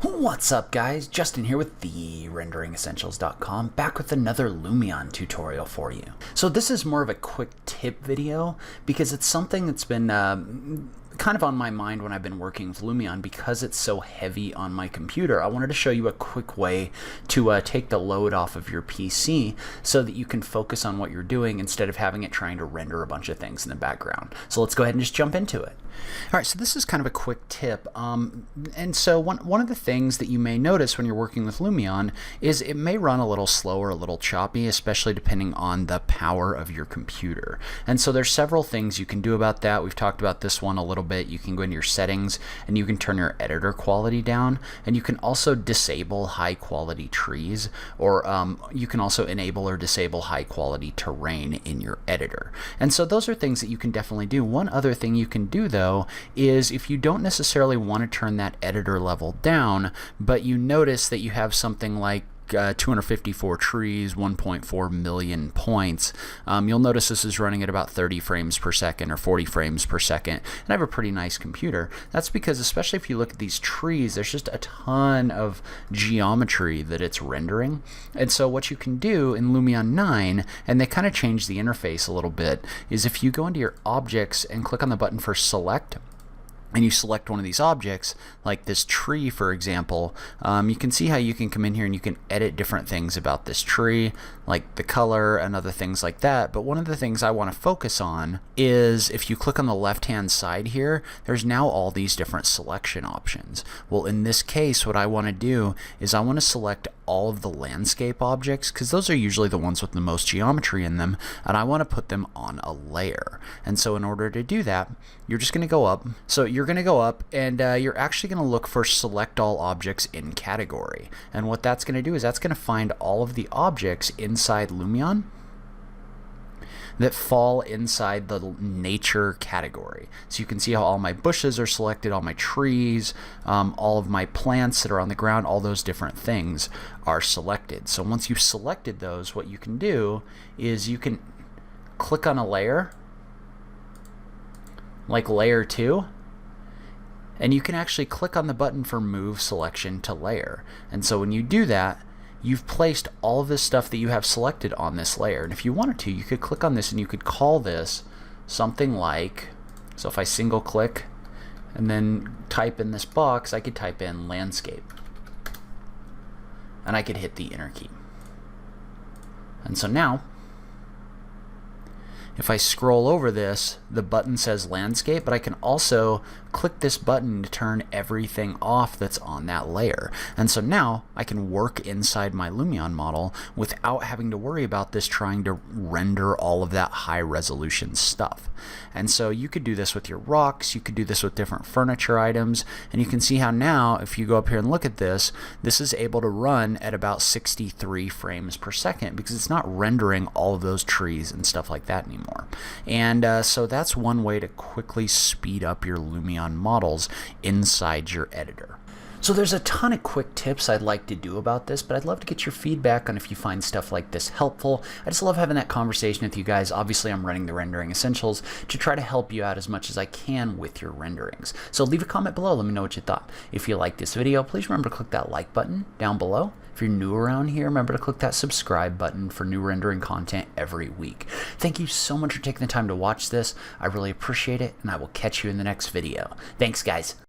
What's up guys, Justin here with the RenderingEssentials.com, back with another Lumion tutorial for you. So this is more of a quick tip video because it's something that's been kind of on my mind when I've been working with Lumion because it's so heavy on my computer. I wanted to show you a quick way to take the load off of your PC so that you can focus on what you're doing instead of having it trying to render a bunch of things in the background. So let's go ahead and just jump into it. All right, so this is kind of a quick tip. And so one of the things that you may notice when you're working with Lumion is it may run a little slow or a little choppy, especially depending on the power of your computer. And so there's several things you can do about that. We've talked about this one a little bit. You can go into your settings and you can turn your editor quality down, and you can also disable high quality trees, or you can also enable or disable high quality terrain in your editor. And so those are things that you can definitely do. One other thing you can do though is if you don't necessarily want to turn that editor level down, but you notice that you have something like 254 trees, 1.4 million points. You'll notice this is running at about 30 frames per second or 40 frames per second, and I have a pretty nice computer. That's because, especially if you look at these trees, there's just a ton of geometry that it's rendering. And so what you can do in Lumion 9, and they kind of change the interface a little bit, is if you go into your objects and click on the button for select, and you select one of these objects, like this tree for example, you can see how you can come in here and you can edit different things about this tree, like the color and other things like that. But one of the things I want to focus on is if you click on the left hand side here, there's now all these different selection options. Well, in this case, what I want to do is I want to select all of the landscape objects, because those are usually the ones with the most geometry in them, and I want to put them on a layer. And so in order to do that, you're just going to go up. So you're going to go up and you're actually going to look for select all objects in category. And what that's going to do is that's going to find all of the objects inside Lumion that fall inside the nature category. So you can see how all my bushes are selected, all my trees, all of my plants that are on the ground, all those different things are selected. So once you've selected those, what you can do is you can click on a layer, like layer 2, and you can actually click on the button for move selection to layer. And so when you do that, you've placed all of this stuff that you have selected on this layer. And if you wanted to, you could click on this and you could call this something like, so if I single click and then type in this box, I could type in landscape, and I could hit the enter key. And so now if I scroll over this, the button says landscape, but I can also click this button to turn everything off that's on that layer. And so now I can work inside my Lumion model without having to worry about this trying to render all of that high resolution stuff. And so you could do this with your rocks, you could do this with different furniture items, and you can see how now if you go up here and look at this, this is able to run at about 63 frames per second because it's not rendering all of those trees and stuff like that anymore. And so that's one way to quickly speed up your Lumion models inside your editor. So there's a ton of quick tips I'd like to do about this, but I'd love to get your feedback on if you find stuff like this helpful. I just love having that conversation with you guys. Obviously, I'm running the Rendering Essentials to try to help you out as much as I can with your renderings. So leave a comment below. Let me know what you thought. If you like this video, please remember to click that like button down below. If you're new around here, remember to click that subscribe button for new rendering content every week. Thank you so much for taking the time to watch this. I really appreciate it, and I will catch you in the next video. Thanks, guys.